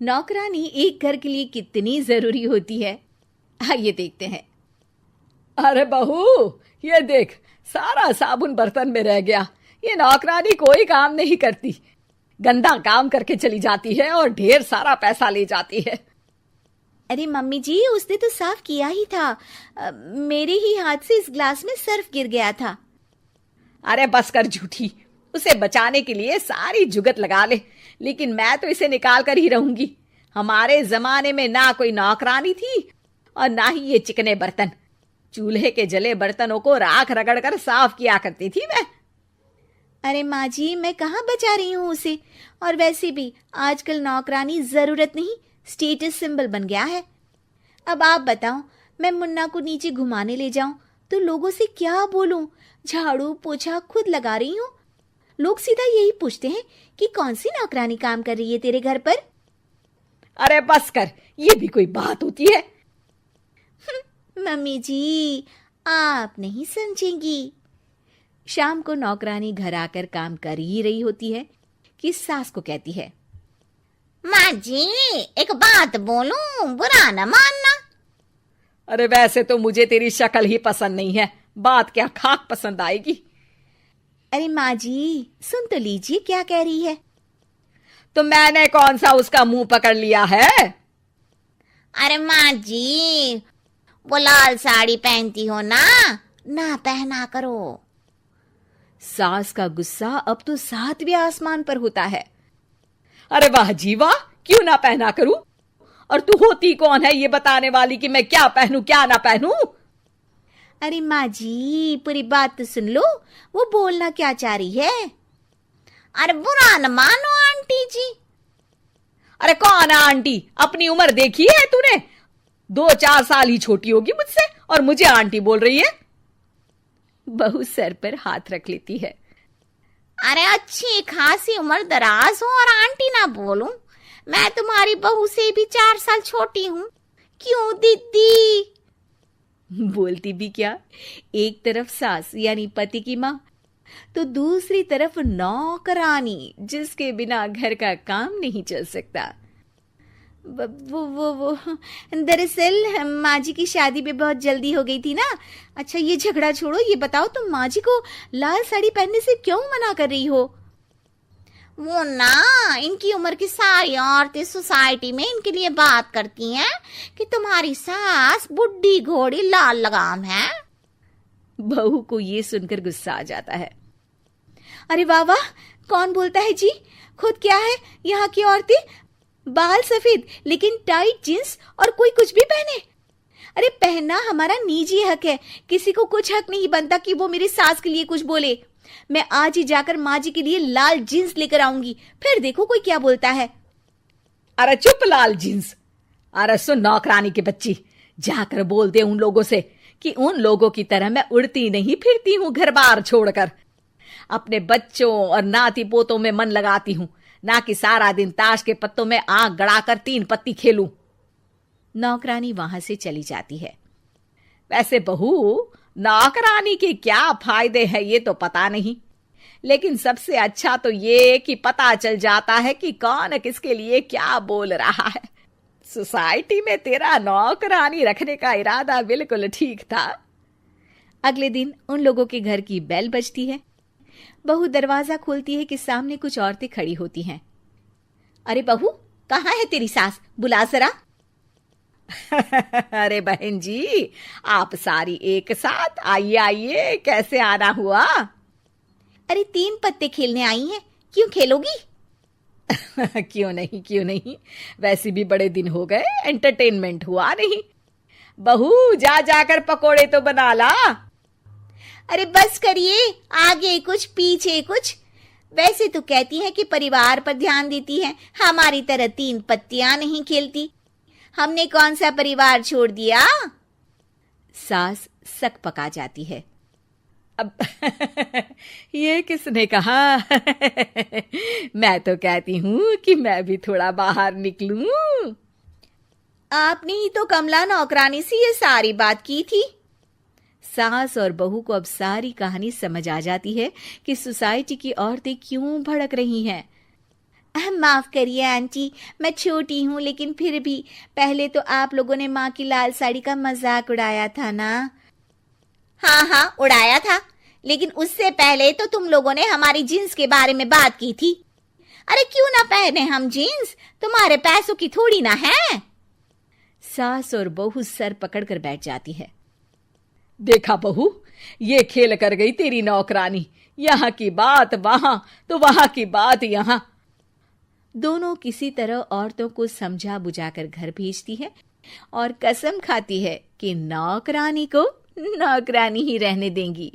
नौकरानी एक घर के लिए कितनी जरूरी होती है, आइए देखते हैं। अरे बहू, ये देख, सारा साबुन बर्तन में रह गया। ये नौकरानी कोई काम नहीं करती, गंदा काम करके चली जाती है और ढेर सारा पैसा ले जाती है। अरे मम्मी जी, उसने तो साफ किया ही था। मेरे ही हाथ से इस ग्लास में सर्फ गिर गया था। अरे बस कर झूठी, उसे बचाने के लिए सारी जुगत लगा ले, लेकिन मैं तो इसे निकाल कर ही रहूंगी। हमारे जमाने में ना कोई नौकरानी थी और ना ही ये चिकने बर्तन। चूल्हे के जले बर्तनों को राख रगड़ कर साफ किया करती थी मैं। अरे माँ जी, मैं कहाँ बचा रही हूँ उसे। और वैसे भी आजकल नौकरानी जरूरत नहीं, स्टेटस सिंबल बन गया है। अब आप बताओ, मैं मुन्ना को नीचे घुमाने ले जाऊं तो लोगों से क्या बोलूं? झाड़ू पोछा खुद लगा रही हूँ। लोग सीधा यही पूछते हैं कि कौन सी नौकरानी काम कर रही है तेरे घर पर। अरे बस कर, ये भी कोई बात होती है? मम्मी जी, आप नहीं समझेंगी। शाम को नौकरानी घर आकर काम कर ही रही होती है कि सास को कहती है, माँ जी, एक बात बोलूं, बुरा न मानना। अरे वैसे तो मुझे तेरी शक्ल ही पसंद नहीं है, बात क्या खाक पसंद आएगी। अरे माँ जी, सुन तो लीजिए क्या कह रही है। तो मैंने कौन सा उसका मुंह पकड़ लिया है? अरे माँ जी, वो लाल साड़ी पहनती हो ना पहना करो। सास का गुस्सा अब तो 7वें आसमान पर होता है। अरे वाह जी वाह, क्यों ना पहना करूं? और तू होती कौन है ये बताने वाली कि मैं क्या पहनूं क्या ना पहनूं? अरे माँ जी, पूरी बात तो सुन लो, वो बोलना क्या चाह रही है। अरे बुरा न मानो आंटी जी। अरे कौन है आंटी? अपनी उम्र देखी है तूने? 2-4 साल ही छोटी होगी मुझसे और मुझे आंटी बोल रही है। बहू सर पर हाथ रख लेती है। अरे अच्छी खासी उम्र दराज हो और आंटी ना बोलूं? मैं तुम्हारी बहू से भी 4 साल छोटी हूँ। क्यों दीदी? बोलती भी क्या, एक तरफ सास यानी पति की माँ, तो दूसरी तरफ नौकरानी जिसके बिना घर का काम नहीं चल सकता। वो दरअसल माँ जी की शादी भी बहुत जल्दी हो गई थी ना। अच्छा ये झगड़ा छोड़ो, ये बताओ तुम माँ जी को लाल साड़ी पहनने से क्यों मना कर रही हो? वो ना, इनकी उम्र की सारी औरतें सोसाइटी में इनके लिए बात करती हैं कि तुम्हारी सास बुढ़ी घोड़ी लाल लगाम है। बहू को ये सुनकर गुस्सा आ जाता है। अरे वाह वाह, कौन बोलता है जी? खुद क्या है यहाँ की औरतें, बाल सफेद लेकिन टाइट जींस और कोई कुछ भी पहने। अरे पहनना हमारा निजी हक है, किसी को कुछ हक नहीं बनता कि वो मेरी सास के लिए कुछ बोले। मैं आज ही जाकर माँ जी के लिए लाल जींस लेकर आऊंगी, फिर देखो कोई क्या बोलता है। अरे चुप लाल जींस। अरे सुन नौकरानी की बच्ची, जाकर बोल दे उन लोगों से कि उन लोगों की तरह मैं उड़ती नहीं फिरती हूँ घर बार छोड़कर। अपने बच्चों और नाती पोतों में मन लगाती हूँ, ना कि सारा दिन ताश के पत्तों में आंख गड़ाकर 3 पत्ती खेलूं। नौकरानी वहां से चली जाती है। वैसे बहू, नौकरानी के क्या फायदे हैं ये तो पता नहीं, लेकिन सबसे अच्छा तो ये कि पता चल जाता है कि कौन किसके लिए क्या बोल रहा है। सोसाइटी में तेरा नौकरानी रखने का इरादा बिल्कुल ठीक था। अगले दिन उन लोगों के घर की बेल बजती है। बहू दरवाजा खोलती है कि सामने कुछ औरतें खड़ी होती हैं। अरे बहू, कहाँ है तेरी सास? बुला जरा। अरे बहन जी, आप सारी एक साथ आइए आइए, कैसे आना हुआ? अरे 3 पत्ते खेलने आई हैं, क्यों खेलोगी? क्यों नहीं, वैसे भी बड़े दिन हो गए, एंटरटेनमेंट हुआ नहीं। बहू जा जाकर पकोड़े तो बना ला। अरे बस करिए, आगे कुछ पीछे कुछ। वैसे तो कहती है कि परिवार पर ध्यान देती है, हमारी तरह 3 पत्तियां नहीं खेलती। हमने कौन सा परिवार छोड़ दिया? सास सक पका जाती है। अब ये किसने कहा? मैं तो कहती हूँ कि मैं भी थोड़ा बाहर निकलूं। आपने ही तो कमला नौकरानी से ये सारी बात की थी। सास और बहू को अब सारी कहानी समझ आ जाती है कि सोसाइटी की औरतें क्यों भड़क रही हैं। माफ करिए आंटी, मैं छोटी हूँ, लेकिन फिर भी पहले तो आप लोगों ने माँ की लाल साड़ी का मजाक उड़ाया था ना। हाँ हाँ, उड़ाया था, लेकिन उससे पहले तो तुम लोगों ने हमारी जीन्स के बारे में बात की थी। अरे क्यों ना पहने हम जीन्स, तुम्हारे पैसों की थोड़ी ना है। सास और बहू सर पकड़कर बैठ जाती है। देखा बहू, ये खेल कर गई तेरी नौकरानी, यहाँ की बात वहां तो वहां की बात यहाँ। दोनों किसी तरह औरतों को समझा बुझाकर घर भेजती है और कसम खाती है कि नौकरानी को नौकरानी ही रहने देंगी।